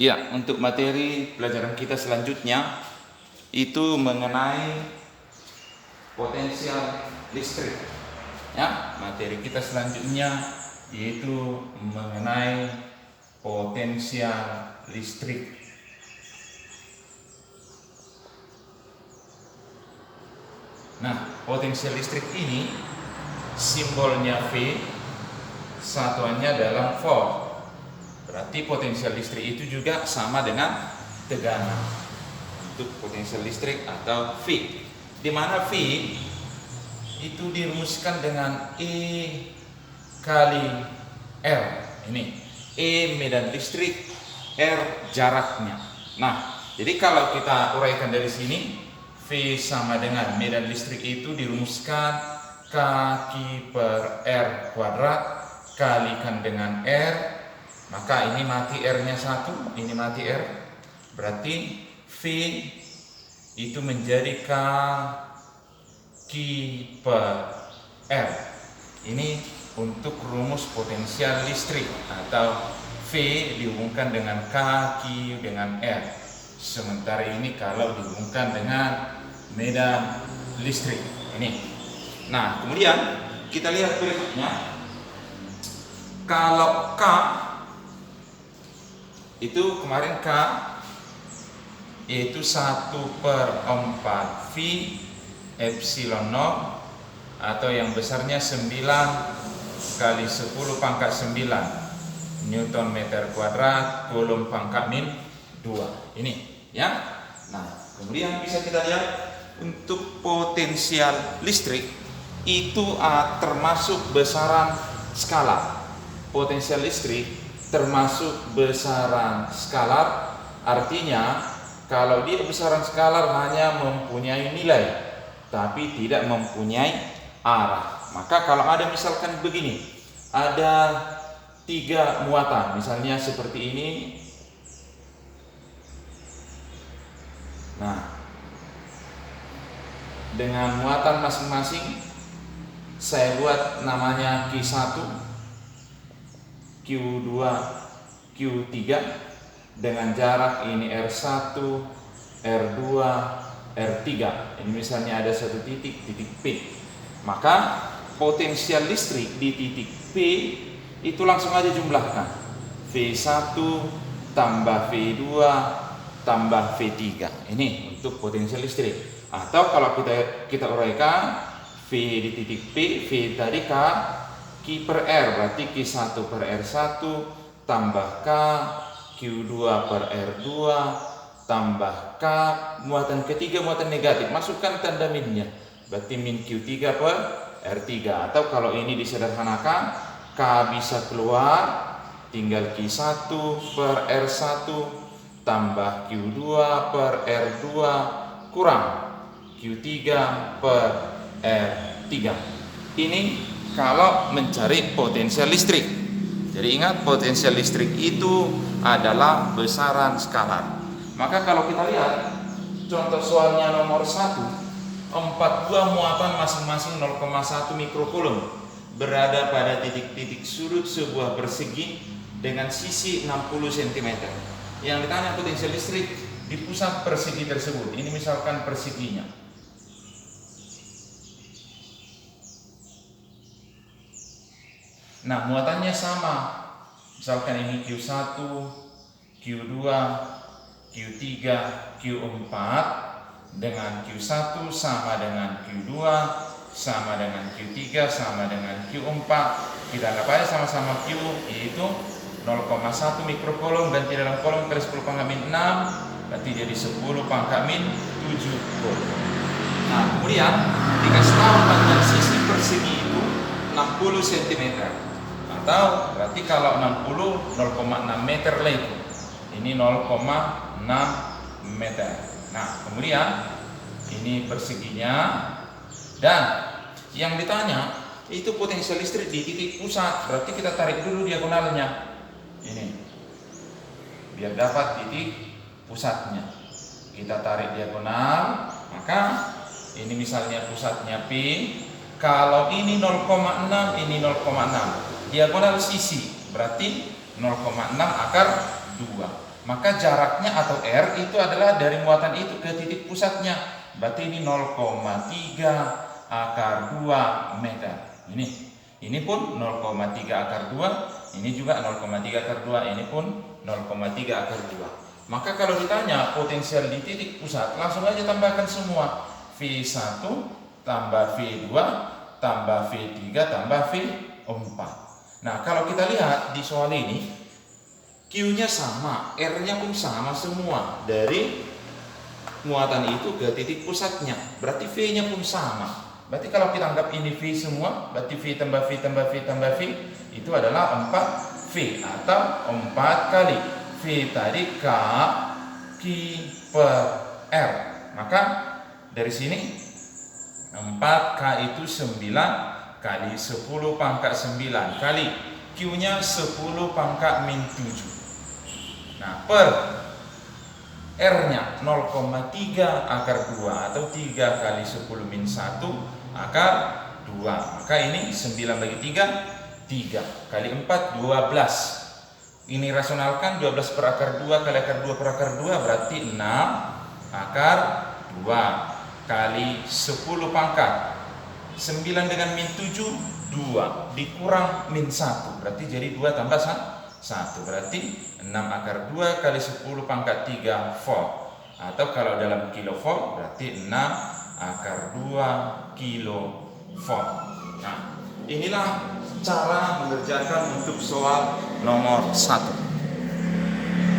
Ya, untuk materi pelajaran kita selanjutnya itu mengenai potensial listrik. Ya, materi kita selanjutnya yaitu mengenai potensial listrik. Nah, potensial listrik ini simbolnya V, satuannya dalam volt. Berarti potensial listrik itu juga sama dengan tegangan. Untuk potensial listrik atau V, di mana V itu dirumuskan dengan E kali R. Ini E medan listrik, R jaraknya. Nah, jadi kalau kita uraikan dari sini, V sama dengan medan listrik itu dirumuskan kaki per R kuadrat kalikan dengan R. Maka ini mati R-nya 1, ini mati R. Berarti V itu menjadi kaki per R. Ini untuk rumus potensial listrik, atau V dihubungkan dengan kaki dengan R. Sementara ini kalau dihubungkan dengan medan listrik ini. Nah, kemudian kita lihat berikutnya. Kalau K itu kemarin K yaitu 1/4 V epsilon 0, atau yang besarnya 9 kali 10 pangkat 9 Newton meter kuadrat Coulomb pangkat min 2. Ini ya. Nah, kemudian bisa kita lihat untuk potensial listrik itu termasuk besaran skalar. Potensial listrik termasuk besaran skalar, artinya kalau dia besaran skalar hanya mempunyai nilai tapi tidak mempunyai arah. Maka kalau ada misalkan begini, ada 3 muatan, misalnya seperti ini. Nah, dengan muatan masing-masing saya buat namanya Q1, Q2, Q3 dengan jarak ini R1, R2, R3. Ini misalnya ada satu titik P. Maka potensial listrik di titik P itu langsung aja jumlahkan. V1 tambah V2 tambah V3. Ini untuk potensial listrik. Atau kalau kita uraikan, V di titik P, V tadi Q per R, berarti Q1 per R1 tambah K, Q2 per R2 tambah K, muatan ketiga muatan negatif, masukkan tanda minnya, berarti min Q3 per R3. Atau kalau ini disederhanakan, K bisa keluar, tinggal Q1 per R1 tambah Q2 per R2 kurang Q3 per R3. Ini kalau mencari potensial listrik. Jadi ingat, potensial listrik itu adalah besaran skalar. Maka kalau kita lihat contoh soalnya nomor 1, 42 muatan masing-masing 0,1 mikrocoulomb berada pada titik-titik sudut sebuah persegi dengan sisi 60 cm. Yang ditanya potensial listrik di pusat persegi tersebut. Ini misalkan perseginya. Nah, muatannya sama. Misalkan ini Q1, Q2, Q3, Q4 dengan Q1 sama dengan Q2 sama dengan Q3 sama dengan Q4. Kita anggap aja sama-sama Q, yaitu 0,1 mikrocoulomb, ganti dalam kolom kali 10 pangkat min 6, berarti jadi 10 pangkat min 7 coulomb. Nah, kemudian dikasih tahu panjang sisi persegi itu 60 cm. Atau berarti kalau 60, 0,6 meter lagi. Ini 0,6 meter. Nah, kemudian ini perseginya. Dan yang ditanya itu potensial listrik di titik pusat. Berarti kita tarik dulu diagonalnya. Ini. Biar dapat titik pusatnya. Kita tarik diagonal. Maka ini misalnya pusatnya P. Kalau ini 0,6, ini 0,6. Diagonal sisi berarti 0,6 akar 2. Maka jaraknya atau R itu adalah dari muatan itu ke titik pusatnya. Berarti ini 0,3 akar 2 meter. Ini pun 0,3 akar 2, ini juga 0,3 akar 2, ini pun 0,3 akar 2. Maka kalau ditanya potensial di titik pusat, langsung aja tambahkan semua. V1 tambah V2 tambah V3 tambah V4. Nah, kalau kita lihat di soal ini, Q-nya sama, R-nya pun sama semua dari muatan itu ke titik pusatnya. Berarti V-nya pun sama. Berarti kalau kita anggap ini V semua, berarti V tambah V tambah V tambah V itu adalah 4V atau 4 kali V tadi K Q per R. Maka dari sini 4K itu 9 kali 10 pangkat 9 kali Q-nya 10 pangkat min 7. Nah, per R-nya 0,3 akar 2 atau 3 kali 10 min 1 akar 2. Maka ini 9 bagi 3, 3 kali 4, 12. Ini rasionalkan 12 per akar 2 kali akar 2 per akar 2 berarti 6 akar 2 kali 10 pangkat 9 dengan min 7, 2 dikurang min 1 berarti jadi 2 tambah 1 berarti 6 akar 2 kali 10 pangkat 3 volt, atau kalau dalam kilovolt berarti 6 akar 2 kilovolt. Nah, inilah cara mengerjakan untuk soal nomor 1.